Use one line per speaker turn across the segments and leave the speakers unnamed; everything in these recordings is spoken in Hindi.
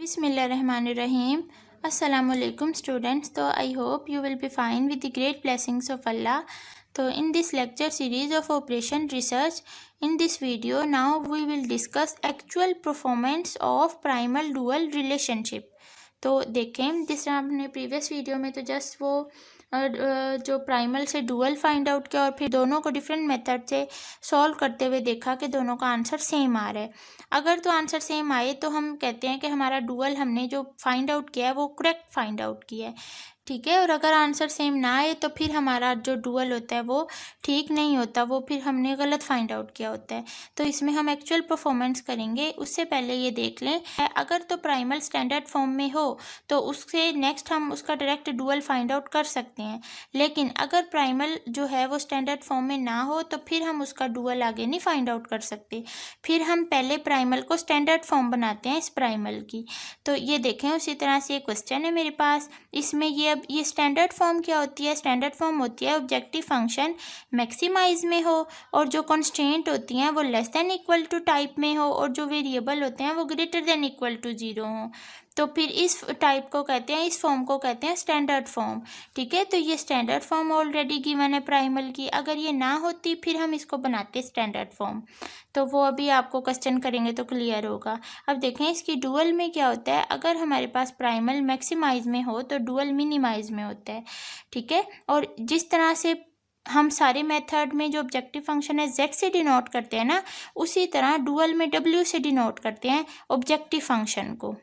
Bismillahirrahmanirrahim. Assalamualaikum students. So I hope you will be fine with the great blessings of Allah. So in this lecture series of operation research, in this video now we will discuss actual performance of primal dual relationship. तो देखें जिस तरह हमने प्रीवियस वीडियो में तो जस्ट वो जो प्राइमल से डुअल फाइंड आउट किया और फिर दोनों को डिफरेंट मेथड से सॉल्व करते हुए देखा कि दोनों का आंसर सेम आ रहा है। अगर तो आंसर सेम आए तो हम कहते हैं कि हमारा डुअल हमने जो फाइंड आउट किया है वो करेक्ट फाइंड आउट किया है, ठीक है। और अगर आंसर सेम ना आए तो फिर हमारा जो डुअल होता है वो ठीक नहीं होता, वो फिर हमने गलत फाइंड आउट किया होता है। तो इसमें हम एक्चुअल परफॉर्मेंस करेंगे। उससे पहले ये देख लें, अगर तो प्राइमल स्टैंडर्ड फॉर्म में हो तो उससे नेक्स्ट हम उसका डायरेक्ट डुअल फाइंड आउट कर सकते हैं, लेकिन अगर प्राइमल जो है वो स्टैंडर्ड फॉर्म में ना हो तो फिर हम उसका डुअल आगे नहीं फाइंड आउट कर सकते। फिर हम पहले प्राइमल को स्टैंडर्ड फॉर्म बनाते हैं इस प्राइमल की। तो ये देखें, उसी तरह से एक क्वेश्चन है मेरे पास। इसमें ये स्टैंडर्ड फॉर्म क्या होती है? स्टैंडर्ड फॉर्म होती है ऑब्जेक्टिव फंक्शन मैक्सिमाइज में हो और जो कॉन्स्टेंट होती हैं वो less than equal to type में हो और जो वेरिएबल होते हैं वो ग्रेटर देन इक्वल टू 0 हो। तो फिर इस टाइप को कहते हैं, इस फॉर्म को कहते हैं स्टैंडर्ड फॉर्म, ठीक है। तो ये स्टैंडर्ड फॉर्म ऑलरेडी गिवन है प्राइमल की। अगर ये ना होती फिर हम इसको बनाते स्टैंडर्ड फॉर्म, तो वो अभी आपको क्वेश्चन करेंगे तो क्लियर होगा। अब देखें इसकी डुअल में क्या होता है। अगर हमारे पास प्राइमल मैक्सिमाइज में हो तो डुअल मिनिमाइज में होता है, ठीक है। और जिस तरह से हम सारे मेथड में जो ऑब्जेक्टिव फंक्शन है z से डिनोट करते हैं ना, उसी तरह डुअल में w से डिनोट करते हैं ऑब्जेक्टिव फंक्शन को।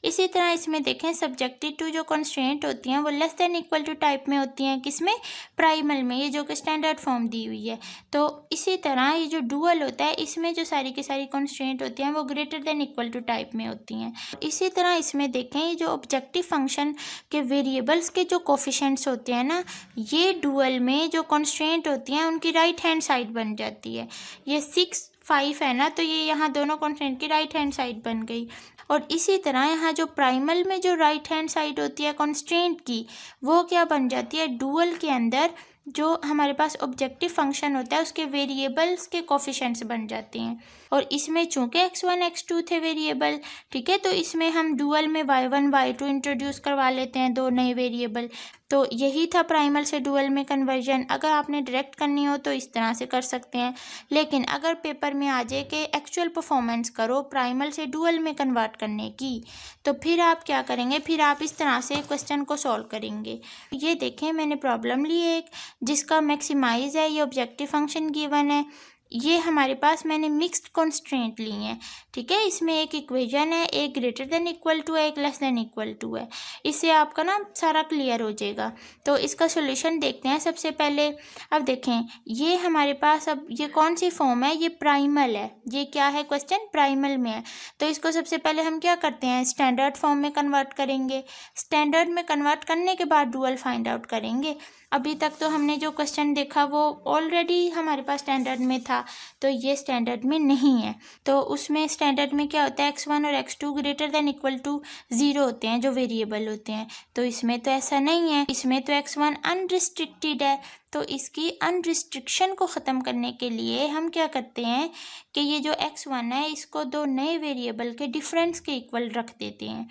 इसी तरह इसमें देखें, सब्जेक्टिव टू जो कंस्ट्रेंट होती हैं वो less than equal to type में होती हैं। किसमें? प्राइमल में, ये जो कि स्टैंडर्ड फॉर्म दी हुई है। तो इसी तरह ये जो डुअल होता है इसमें जो सारी की सारी कंस्ट्रेंट होती हैं वो greater than equal to type में होती हैं। इसी तरह इसमें देखें, ये जो ऑब्जेक्टिव फंक्शन के वेरिएबल्स के जो कोफिशिएंट्स होते हैं ना, ये डुअल में जो कंस्ट्रेंट होती हैं उनकी राइट हैंड साइड बन जाती है। ये 6, 5 है ना, तो ये यहाँ दोनों कंस्ट्रेंट की राइट हैंड साइड बन गई। और इसी तरह यहाँ जो प्राइमल में जो राइट हैंड साइड होती है कंस्ट्रेंट की, वो क्या बन जाती है? डुअल के अंदर जो हमारे पास ऑब्जेक्टिव फंक्शन होता है उसके वेरिएबल्स के कोफिशिएंट्स बन जाते हैं। और इसमें चूंकि x1 x2 थे वेरिएबल, ठीक है, तो इसमें हम डुअल में y1 y2 इंट्रोड्यूस करवा लेते हैं, 2 नए वेरिएबल। तो यही था प्राइमल से डुअल में कन्वर्जन। अगर आपने डायरेक्ट करनी हो तो इस तरह से कर सकते हैं, लेकिन अगर पेपर में आ जाए कि एक्चुअल परफॉर्मेंस करो प्राइमल से डुअल में कन्वर्ट करने की, तो फिर आप क्या करेंगे? फिर आप इस तरह से क्वेश्चन को सॉल्व करेंगे। ये देखें, मैंने प्रॉब्लम ली एक जिसका मैक्सिमाइज है, ये ऑब्जेक्टिव फंक्शन गिवन है, ये हमारे पास मैंने मिक्स्ड कॉन्स्ट्रेंट ली हैं, ठीक है। इसमें एक इक्वेशन है, एक ग्रेटर देन इक्वल टू है, एक लेस देन इक्वल टू है। इससे आपका ना सारा क्लियर हो जाएगा। तो इसका सॉल्यूशन देखते हैं सबसे पहले। अब देखें, ये हमारे पास अब ये कौन सी फॉर्म है? ये प्राइमल है। ये क्या है? क्वेश्चन प्राइमल में है। तो इसको सबसे पहले हम क्या करते हैं? स्टैंडर्ड फॉर्म में कन्वर्ट करेंगे। स्टैंडर्ड में कन्वर्ट करने के बाद डुअल फाइंड आउट करेंगे। अभी तक तो हमने जो क्वेश्चन देखा वो ऑलरेडी हमारे पास स्टैंडर्ड में था, तो ये स्टैंडर्ड में नहीं है। तो उसमें स्टैंडर्ड में क्या होता है? x1 और x2 greater than equal to 0 होते हैं जो वेरिएबल होते हैं। तो इसमें तो ऐसा नहीं है, इसमें तो x1 अनरिस्ट्रिक्टेड है। तो इसकी अनरिस्ट्रिक्शन को ख़त्म करने के लिए हम क्या करते हैं कि ये जो x1 है इसको 2 नए वेरिएबल के डिफरेंस के इक्वल रख देते हैं।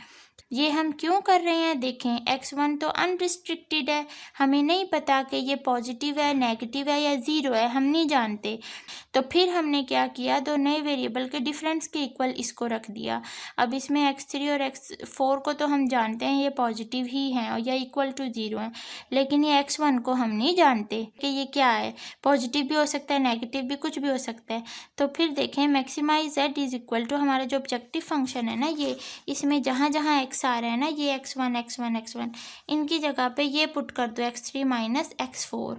ये हम क्यों कर रहे हैं? देखें, x1 तो अनरिस्ट्रिक्टेड है, हमें नहीं पता कि ये पॉजिटिव है, नेगेटिव है या 0 है, हम नहीं जानते। तो फिर हमने क्या किया? 2 नए वेरिएबल के डिफरेंस के इक्वल इसको रख दिया। अब इसमें x3 और x4 को तो हम जानते हैं ये पॉजिटिव ही हैं और या इक्वल टू 0 है, लेकिन ये x1 को हम नहीं जानते कि ये क्या है। पॉजिटिव भी हो सकता है, नेगेटिव भी, कुछ भी हो सकता है। तो फिर देखें, maximise z is equal to हमारा जो ऑब्जेक्टिव फंक्शन है ना, ये इसमें जहाँ जहाँ x आ रहा है ना, ये x1 x1 x1, इनकी जगह पे ये पुट कर दो x3 माइनस x4,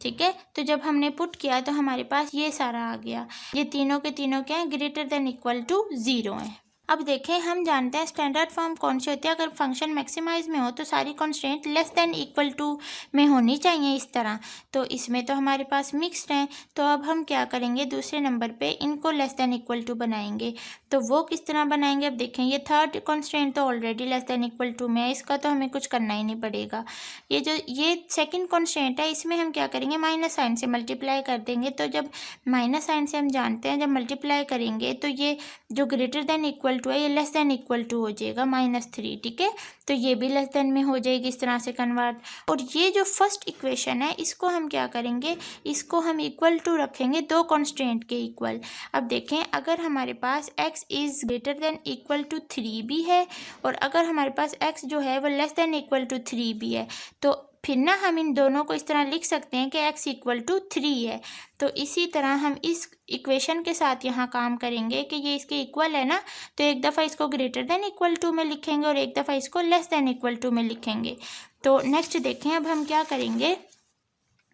ठीक है। तो जब हमने पुट किया तो हमारे पास ये सारा आ गया। ये तीनों के तीनों क्या है? ग्रेटर देन इक्वल टू 0 है। अब देखें, हम जानते हैं स्टैंडर्ड फॉर्म कौन सी होती है। अगर फंक्शन मैक्सिमाइज में हो तो सारी constant less than equal to में होनी चाहिए इस तरह। तो इसमें तो हमारे पास मिक्स्ड हैं, तो अब हम क्या करेंगे? दूसरे नंबर पे इनको लेस देन इक्वल टू बनाएंगे। तो वो किस तरह बनाएंगे? अब देखें, ये थर्ड कॉन्स्टेंट तो already less than equal to में है, इसका तो हमें कुछ करना ही नहीं पड़ेगा। ये सेकेंड कॉन्स्टेंट है, इसमें हम क्या करेंगे? माइनस साइन से मल्टीप्लाई कर देंगे। तो जब माइनस साइन से हम जानते हैं जब मल्टीप्लाई करेंगे तो ये जो ग्रेटर देन इक्वल टू है ये लेस देन इक्वल टू हो जाएगा -3, ठीक है। तो ये भी लेस देन में हो जाएगी इस तरह से कन्वर्ट। और ये जो फर्स्ट इक्वेशन है इसको हम क्या करेंगे, इसको हम इक्वल टू रखेंगे दो कॉन्स्टेंट के इक्वल। अब देखें, अगर हमारे पास x is greater than equal to 3 भी है और अगर हमारे पास x जो है वो लेस देन इक्वल टू 3 भी है, तो फिर ना हम इन दोनों को इस तरह लिख सकते हैं कि x इक्वल टू 3 है। तो इसी तरह हम इस इक्वेशन के साथ यहाँ काम करेंगे कि ये इसके इक्वल है ना, तो एक दफ़ा इसको ग्रेटर देन इक्वल टू में लिखेंगे और एक दफ़ा इसको लेस देन इक्वल टू में लिखेंगे। तो नेक्स्ट देखें, अब हम क्या करेंगे,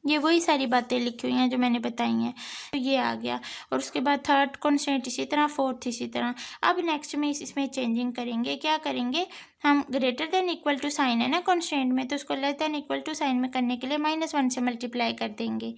ये वही सारी बातें लिखी हुई हैं जो मैंने बताई हैं। तो ये आ गया और उसके बाद थर्ड कॉन्स्टेंट इसी तरह, फोर्थ इसी तरह। अब नेक्स्ट में इसमें चेंजिंग करेंगे, क्या करेंगे, हम greater than equal to sign है ना कॉन्स्टेंट में, तो उसको less than equal to sign में करने के लिए -1 से मल्टीप्लाई कर देंगे।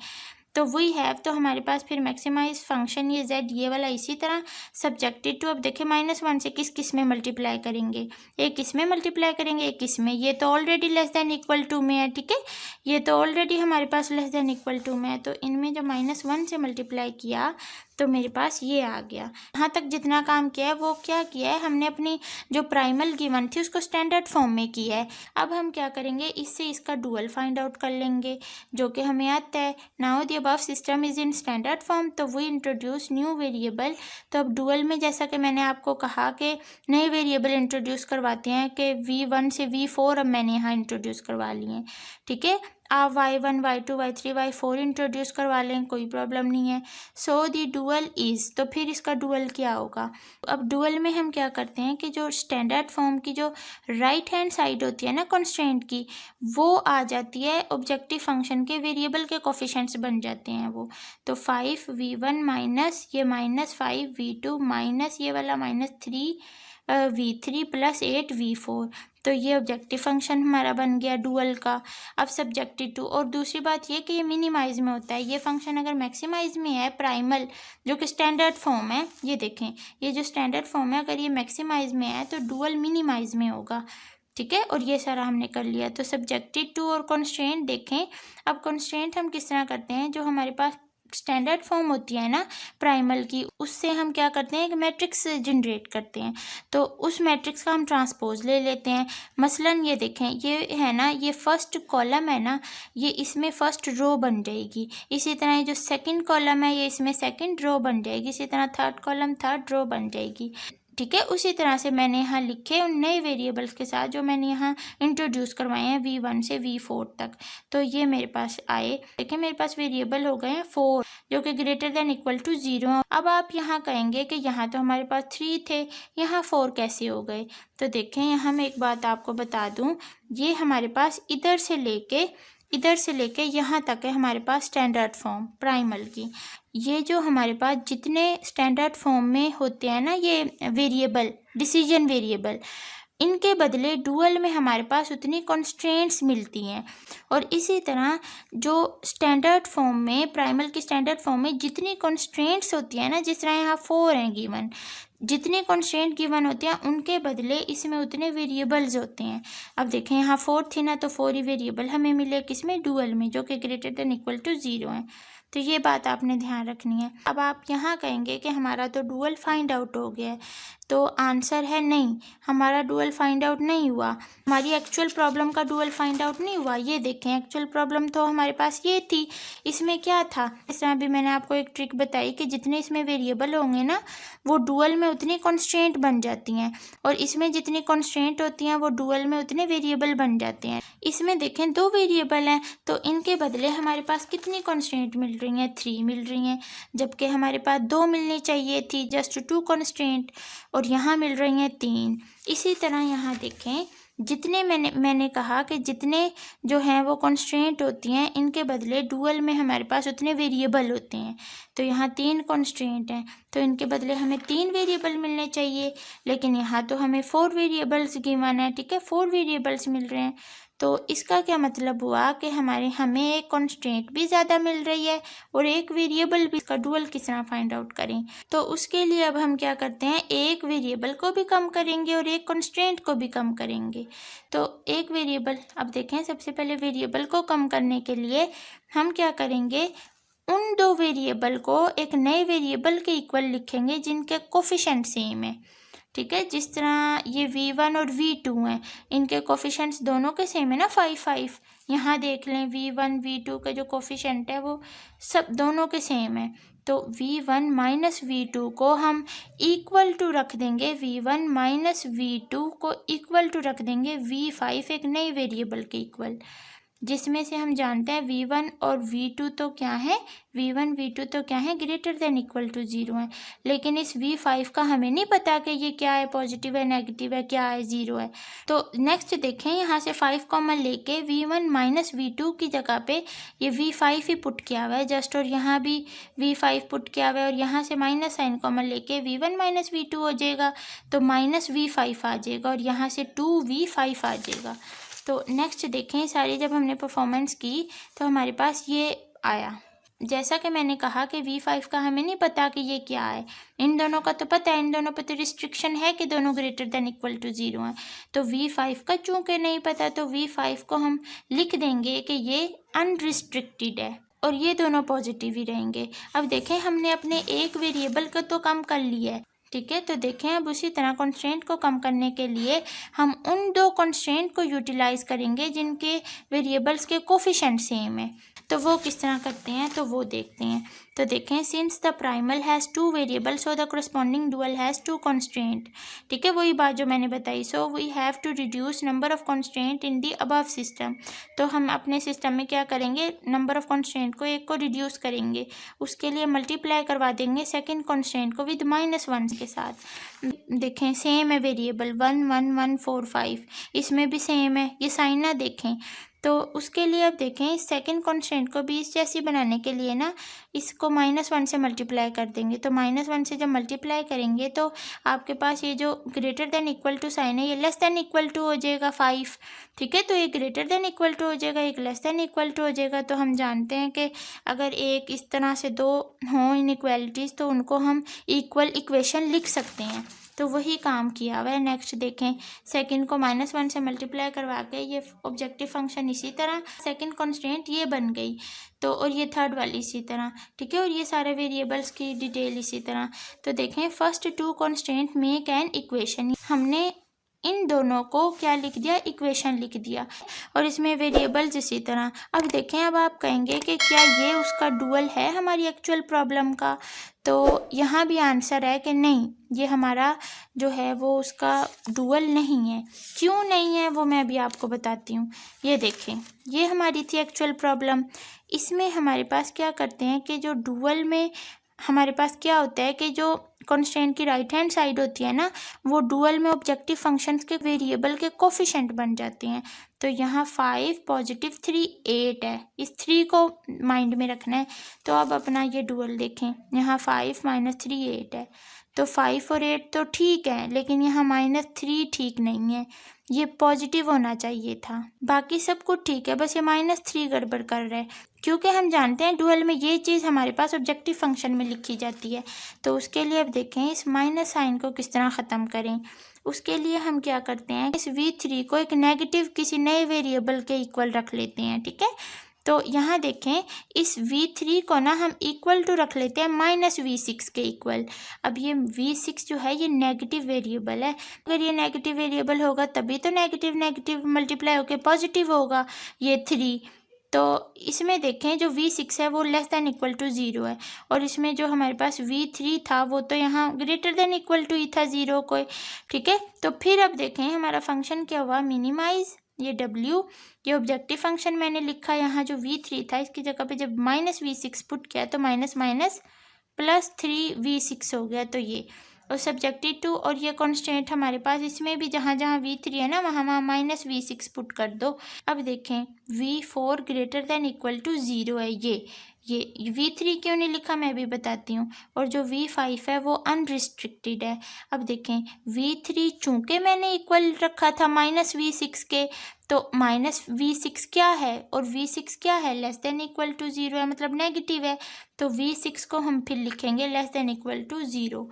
तो वी हैव, तो हमारे पास फिर मैक्सिमाइज फंक्शन ये z ये वाला इसी तरह सब्जेक्टेड टू। अब देखिए -1 से किस में मल्टीप्लाई करेंगे, एक इसमें मल्टीप्लाई करेंगे एक इसमें, ये तो already less than equal to में है, ठीक है, ये तो ऑलरेडी हमारे पास लेस देन इक्वल टू में है। तो इनमें जब -1 से मल्टीप्लाई किया तो मेरे पास ये आ गया। यहाँ तक जितना काम किया है वो क्या किया है, हमने अपनी जो प्राइमल गिवन थी उसको स्टैंडर्ड फॉर्म में किया है। अब हम क्या करेंगे, इससे इसका डुअल फाइंड आउट कर लेंगे जो कि हमें आता है। Now the above system is in standard form, तो वी इंट्रोड्यूस न्यू वेरिएबल। तो अब डुअल में जैसा कि मैंने आपको कहा कि नए वेरिएबल इंट्रोड्यूस करवाते हैं कि V1 से V4 अब मैंने यहाँ इंट्रोड्यूस करवा लिए हैं, ठीक है। आप y1 y2 y3 y4 introduce करवा लें, कोई प्रॉब्लम नहीं है। सो दी डुअल इज़, तो फिर इसका डुअल क्या होगा। अब डुअल में हम क्या करते हैं कि जो स्टैंडर्ड फॉर्म की जो राइट हैंड साइड होती है ना कॉन्स्टेंट की, वो आ जाती है ऑब्जेक्टिव फंक्शन के वेरिएबल के कोफिशिएंट्स बन जाते हैं वो। तो 5v1 माइनस ये -5v2 माइनस ये वाला -3v3 प्लस 8v4, तो ये ऑब्जेक्टिव फंक्शन हमारा बन गया डुअल का। अब सब्जेक्टिव टू, और दूसरी बात ये कि ये मिनिमाइज में होता है, ये फंक्शन अगर मैक्सिमाइज में है प्राइमल जो कि स्टैंडर्ड फॉर्म है, ये देखें ये जो स्टैंडर्ड फॉर्म है अगर ये मैक्सिमाइज में है तो डुअल मिनिमाइज में होगा, ठीक है। और ये सारा हमने कर लिया। तो सब्जेक्टिव टू और कॉन्स्ट्रेंट देखें। अब कॉन्स्ट्रेंट हम किस तरह करते हैं, जो हमारे पास स्टैंडर्ड फॉर्म होती है ना प्राइमल की, उससे हम क्या करते हैं, एक मैट्रिक्स जनरेट करते हैं। तो उस मैट्रिक्स का हम ट्रांसपोज ले लेते हैं। मसलन ये देखें, ये है ना, ये फर्स्ट कॉलम है ना, ये इसमें फर्स्ट रो बन जाएगी। इसी तरह ये जो सेकंड कॉलम है ये इसमें सेकंड रो बन जाएगी। इसी तरह थर्ड कॉलम थर्ड रो बन जाएगी, ठीक है। उसी तरह से मैंने यहाँ लिखे उन नए वेरिएबल्स के साथ जो मैंने यहाँ इंट्रोड्यूस करवाए हैं V1 से V4 तक। तो ये मेरे पास आए, देखिए मेरे पास वेरिएबल हो गए हैं 4 जो कि ग्रेटर देन इक्वल टू 0। अब आप यहाँ कहेंगे कि यहाँ तो हमारे पास 3 थे, यहाँ 4 कैसे हो गए। तो देखें यहाँ मैं एक बात आपको बता दूँ, ये हमारे पास इधर से लेके यहाँ तक है हमारे पास स्टैंडर्ड फॉर्म प्राइमल की। ये जो हमारे पास जितने स्टैंडर्ड फॉर्म में होते हैं ना ये वेरिएबल, डिसीजन वेरिएबल, इनके बदले डुअल में हमारे पास उतनी कॉन्स्ट्रेंट्स मिलती हैं। और इसी तरह जो स्टैंडर्ड फॉर्म में, प्राइमल की स्टैंडर्ड फॉर्म में जितनी कॉन्स्ट्रेंट्स होती हैं ना, जिस तरह यहाँ 4 हैं गिवन, जितने कॉन्स्टेंट गिवन होते हैं उनके बदले इसमें उतने वेरिएबल्स होते हैं। अब देखें यहाँ 4 थी ना, तो 4 ही वेरिएबल हमें मिले किसमें, डुअल में, जो कि ग्रेटर देन इक्वल टू 0 है। तो ये बात आपने ध्यान रखनी है। अब आप यहाँ कहेंगे कि हमारा तो डुअल फाइंड आउट हो गया है, तो आंसर है नहीं, हमारा डुअल फाइंड आउट नहीं हुआ, हमारी एक्चुअल प्रॉब्लम का डुअल फाइंड आउट नहीं हुआ। ये देखें एक्चुअल प्रॉब्लम तो हमारे पास ये थी, इसमें क्या था, इस तरह भी मैंने आपको एक ट्रिक बताई कि जितने इसमें वेरिएबल होंगे ना वो डुअल में उतनी कॉन्स्टेंट बन जाती हैं, और इसमें जितनी कॉन्स्टेंट होती हैं वो डुअल में उतने वेरिएबल बन जाते हैं। इसमें देखें 2 वेरिएबल हैं, तो इनके बदले हमारे पास कितनी कॉन्स्टेंट मिल रही हैं, 3 मिल रही हैं, जबकि हमारे पास 2 मिलनी चाहिए थी, जस्ट 2 कॉन्स्टेंट, और यहाँ मिल रही हैं 3। इसी तरह यहाँ देखें जितने मैंने कहा कि जितने जो हैं वो कॉन्स्ट्रेंट होती हैं, इनके बदले डुअल में हमारे पास उतने वेरिएबल होते हैं। तो यहाँ 3 कॉन्स्ट्रेंट हैं, तो इनके बदले हमें 3 वेरिएबल मिलने चाहिए, लेकिन यहाँ तो हमें 4 वेरिएबल्स गिवन है, ठीक है, 4 वेरिएबल्स मिल रहे हैं। तो इसका क्या मतलब हुआ कि हमें एक कॉन्स्टेंट भी ज़्यादा मिल रही है और एक वेरिएबल भी। इसका डुअल किस तरह फाइंड आउट करें, तो उसके लिए अब हम क्या करते हैं, एक वेरिएबल को भी कम करेंगे और एक कॉन्स्टेंट को भी कम करेंगे। तो एक वेरिएबल, अब देखें सबसे पहले वेरिएबल को कम करने के लिए हम क्या करेंगे, उन 2 वेरिएबल को एक नए वेरिएबल के इक्वल लिखेंगे जिनके कोफिशिएंट सेम है, ठीक है। जिस तरह ये V1 और V2 हैं, इनके कोफिशेंट्स दोनों के सेम है ना 5 5। यहाँ देख लें V1 V2 का जो कोफिशेंट है वो सब दोनों के सेम है। तो V1 माइनस V2 को हम इक्वल टू रख देंगे, V1 माइनस V2 को इक्वल टू रख देंगे V5 एक नई वेरिएबल के इक्वल, जिसमें से हम जानते हैं V1 और V2 तो क्या है, V1 V2 तो क्या है, ग्रेटर देन इक्वल टू 0 है। लेकिन इस V5 का हमें नहीं पता कि ये क्या है, पॉजिटिव है, नेगेटिव है, क्या है, 0 है। तो नेक्स्ट देखें, यहाँ से 5 कॉमन लेके V1 माइनस V2 की जगह पे ये V5 ही पुट किया हुआ है जस्ट, और यहाँ भी V5 पुट किया हुआ है, और यहाँ से माइनस साइन कॉमन लेके V1 माइनस V2 हो जाएगा तो माइनस V5 आ जाएगा, और यहाँ से 2V5 आ जाएगा। तो नेक्स्ट देखें, सारी जब हमने परफॉर्मेंस की तो हमारे पास ये आया। जैसा कि मैंने कहा कि V5 का हमें नहीं पता कि ये क्या है, इन दोनों का तो पता है, इन दोनों पे तो रिस्ट्रिक्शन है कि दोनों ग्रेटर देन इक्वल टू 0 है। तो V5 का चूंकि नहीं पता तो V5 को हम लिख देंगे कि ये अनरिस्ट्रिक्टेड है, और ये दोनों पॉजिटिव ही रहेंगे। अब देखें, हमने अपने एक वेरिएबल को तो कम कर लिया है, ठीक है। तो देखें, अब उसी तरह कंस्ट्रेंट को कम करने के लिए हम उन दो कंस्ट्रेंट को यूटिलाइज करेंगे जिनके वेरिएबल्स के कोफिशिएंट सेम है। तो वो किस तरह करते हैं तो वो देखते हैं। तो देखें, since the primal has 2 variables so the corresponding dual has 2 constraint, ठीक है, वही बात जो मैंने बताई। So we have to reduce number of constraint in the above system. तो हम अपने सिस्टम में क्या करेंगे, नंबर ऑफ कंस्ट्रेंट को एक को रिड्यूस करेंगे, उसके लिए मल्टीप्लाई करवा देंगे सेकेंड कंस्ट्रेंट को विद -1 के साथ। देखें, सेम है वेरिएबल 1 1 1 4 5, इसमें भी सेम है, ये साइन ना देखें। तो उसके लिए अब देखें, इस सेकेंड कॉन्स्टेंट को भी इस जैसी बनाने के लिए ना इसको -1 से मल्टीप्लाई कर देंगे। तो -1 से जब मल्टीप्लाई करेंगे तो आपके पास ये जो greater than equal to sign है ये लेस देन इक्वल टू हो जाएगा 5, ठीक है। तो ये ग्रेटर देन इक्वल टू हो जाएगा, एक लेस देन इक्वल टू हो जाएगा। तो हम जानते हैं कि अगर एक इस तरह से दो हों इनइक्वालिटीज़ तो उनको हम इक्वल इक्वेशन लिख सकते हैं। तो वही काम किया हुआ है। नेक्स्ट देखें, सेकंड को -1 से मल्टीप्लाई करवा के ये ऑब्जेक्टिव फंक्शन इसी तरह, सेकंड कंस्ट्रेंट ये बन गई, तो और ये थर्ड वाली इसी तरह, ठीक है, और ये सारे वेरिएबल्स की डिटेल इसी तरह। तो देखें, first 2 constraint make an equation, हमने इन दोनों को क्या लिख दिया, इक्वेशन लिख दिया, और इसमें वेरिएबल्स इसी तरह। अब देखें, अब आप कहेंगे कि क्या ये उसका डुअल है हमारी एक्चुअल प्रॉब्लम का, तो यहाँ भी आंसर है कि नहीं, ये हमारा जो है वो उसका डुअल नहीं है। क्यों नहीं है वो मैं भी आपको बताती हूँ। ये देखें, ये हमारी थी एक्चुअल प्रॉब्लम। इसमें हमारे पास क्या करते हैं कि जो डुअल में हमारे पास क्या होता है कि जो कॉन्स्टेंट की राइट हैंड साइड होती है ना, वो डुअल में ऑब्जेक्टिव फंक्शंस के वेरिएबल के कोफिशिएंट बन जाते हैं। तो यहाँ 5 + 3 8 है, इस 3 को माइंड में रखना है। तो अब अपना ये डुअल देखें, यहाँ 5 - 3 8 है, तो 5 और 8 तो ठीक है, लेकिन यहाँ -3 ठीक नहीं है, ये पॉजिटिव होना चाहिए था। बाकी सब कुछ ठीक है, बस ये -3 गड़बड़ कर रहा है, क्योंकि हम जानते हैं डुअल में ये चीज़ हमारे पास ऑब्जेक्टिव फंक्शन में लिखी जाती है। तो उसके लिए अब देखें, इस माइनस साइन को किस तरह ख़त्म करें। उसके लिए हम क्या करते हैं, इस V3 को एक नेगेटिव किसी नए वेरिएबल के इक्वल रख लेते हैं, ठीक है। तो यहाँ देखें, इस V3 को ना हम इक्वल टू रख लेते हैं -V6 के इक्वल। अब ये V6 जो है ये नेगेटिव वेरिएबल है, अगर ये नेगेटिव वेरिएबल होगा तभी तो नेगेटिव नेगेटिव मल्टीप्लाई होकर पॉजिटिव होगा ये 3। तो इसमें देखें, जो V6 है वो लेस देन इक्वल टू 0 है, और इसमें जो हमारे पास V3 था वो तो यहाँ ग्रेटर देन इक्वल टू ही था 0 को, ठीक है। तो फिर अब देखें हमारा फंक्शन क्या हुआ, मिनिमाइज, ये W, ये ऑब्जेक्टिव फंक्शन मैंने लिखा, यहाँ जो V3 था इसकी जगह पे जब -V6 पुट किया तो माइनस +3V6 हो गया, तो ये और सब्जेक्टिव टू, और ये कॉन्स्टेंट हमारे पास इसमें भी जहाँ जहाँ V3 है ना वहाँ वहाँ -V6 पुट कर दो। अब देखें, V4 greater than equal to 0 है, ये V3 क्यों नहीं लिखा मैं भी बताती हूँ, और जो V5 है वो अनरिस्ट्रिक्टेड है। अब देखें, V3 चूँकि मैंने इक्वल रखा था -V6 के, तो -V6 क्या है और V6 क्या है, लेस देन इक्वल टू 0 है, मतलब नेगेटिव है। तो V6 को हम फिर लिखेंगे लेस देन इक्वल टू 0।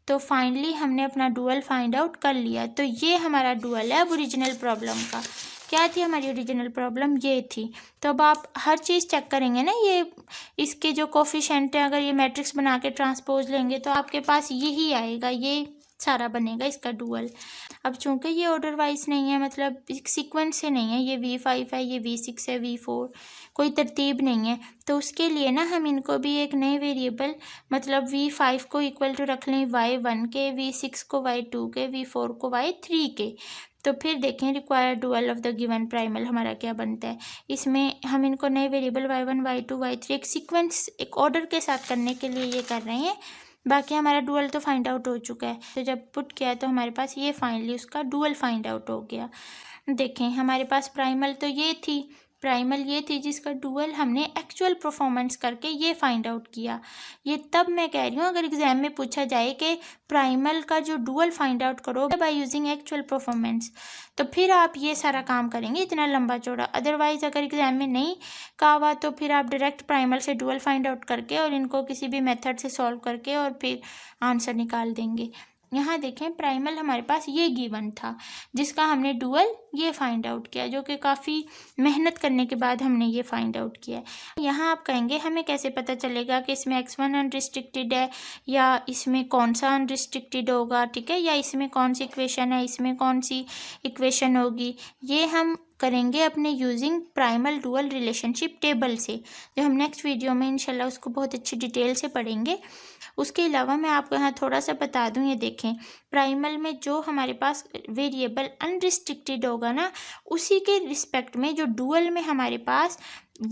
तो फाइनली हमने अपना डुअल फाइंड आउट कर लिया। तो ये हमारा डुअल है अब ओरिजिनल प्रॉब्लम का। क्या थी हमारी ओरिजिनल प्रॉब्लम, ये थी। तो अब आप हर चीज़ चेक करेंगे ना, ये इसके जो कोफिशिएंट है, अगर ये मैट्रिक्स बना के ट्रांसपोज लेंगे तो आपके पास यही आएगा, ये सारा बनेगा इसका डुअल। अब चूंकि ये ऑर्डर वाइज नहीं है, मतलब सीक्वेंस से नहीं है, ये V5 है, ये V6 है, V4, कोई तरतीब नहीं है, तो उसके लिए ना हम इनको भी एक नए वेरिएबल मतलब V5 को इक्वल टू रख लें Y1 के, V6 को Y2 के, V4 को Y3 के। तो फिर देखें required dual of the given primal हमारा क्या बनता है। इसमें हम इनको नए वेरिएबल Y1, Y2, Y3 एक सीक्वेंस, एक ऑर्डर के साथ करने के लिए ये कर रहे हैं। बाकी हमारा डुअल तो फाइंड आउट हो चुका है, तो जब पुट किया तो हमारे पास ये फाइनली उसका डुअल फाइंड आउट हो गया। देखें हमारे पास प्राइमल तो ये थी, प्राइमल ये थी जिसका डुअल हमने एक्चुअल परफॉर्मेंस करके ये फाइंड आउट किया। ये तब मैं कह रही हूँ अगर एग्जाम में पूछा जाए कि प्राइमल का जो डुअल फाइंड आउट करोगे बाय यूजिंग एक्चुअल परफॉर्मेंस, तो फिर आप ये सारा काम करेंगे इतना लंबा चौड़ा। अदरवाइज अगर एग्जाम में नहीं कहा हुआ तो फिर आप डायरेक्ट प्राइमल से डुअल फाइंड आउट करके और इनको किसी भी मेथड से सॉल्व करके और फिर आंसर निकाल देंगे। यहाँ देखें प्राइमल हमारे पास ये गिवन था जिसका हमने डुअल ये फाइंड आउट किया, जो कि काफ़ी मेहनत करने के बाद हमने ये फाइंड आउट किया है। यहाँ आप कहेंगे हमें कैसे पता चलेगा कि इसमें x1 अनरिस्ट्रिक्टेड है या इसमें कौन सा अनरिस्ट्रिक्टेड होगा, ठीक है, या इसमें कौन सी इक्वेशन है, इसमें कौन सी इक्वेशन होगी। ये हम करेंगे अपने using primal dual relationship table से, जो हम नेक्स्ट वीडियो में इंशाल्लाह उसको बहुत अच्छी डिटेल से पढ़ेंगे। उसके अलावा मैं आपको यहाँ थोड़ा सा बता दूँ, ये देखें प्राइमल में जो हमारे पास वेरिएबल अनरिस्ट्रिक्टेड होगा ना, उसी के रिस्पेक्ट में जो डुअल में हमारे पास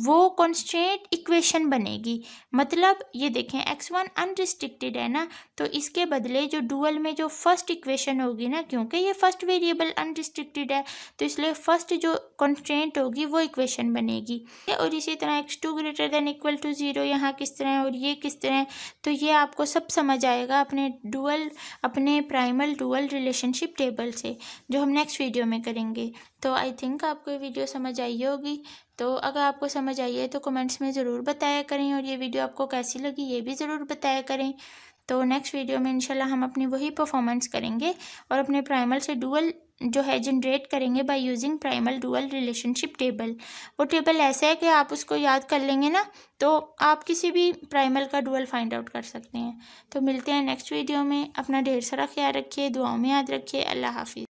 वो कॉन्स्टेंट इक्वेशन बनेगी। मतलब ये देखें x1 अनरिस्ट्रिक्टेड है ना, तो इसके बदले जो डुअल में जो फर्स्ट इक्वेशन होगी ना, क्योंकि ये फर्स्ट वेरिएबल अनरिस्ट्रिक्टेड है तो इसलिए फर्स्ट जो कॉन्स्टेंट होगी वो इक्वेशन बनेगी। और इसी तरह x2 greater than equal to 0 यहाँ किस तरह है और ये किस तरह है, तो ये आपको सब समझ आएगा अपने प्राइमल डुअल रिलेशनशिप टेबल से, जो हम नेक्स्ट वीडियो में करेंगे। तो आई थिंक आपको ये वीडियो समझ आई होगी। तो अगर आपको समझ आई है तो कमेंट्स में ज़रूर बताया करें, और ये वीडियो आपको कैसी लगी ये भी ज़रूर बताया करें। तो नेक्स्ट वीडियो में इंशाल्लाह हम अपनी वही परफॉर्मेंस करेंगे और अपने प्राइमल से डुअल जो है जनरेट करेंगे by using primal dual relationship table. वो टेबल ऐसा है कि आप उसको याद कर लेंगे ना तो आप किसी भी प्राइमल का डुअल फाइंड आउट कर सकते हैं। तो मिलते हैं नेक्स्ट वीडियो में। अपना ढेर सारा ख्याल रखिए, दुआओं में याद रखिए। अल्लाह हाफिज़।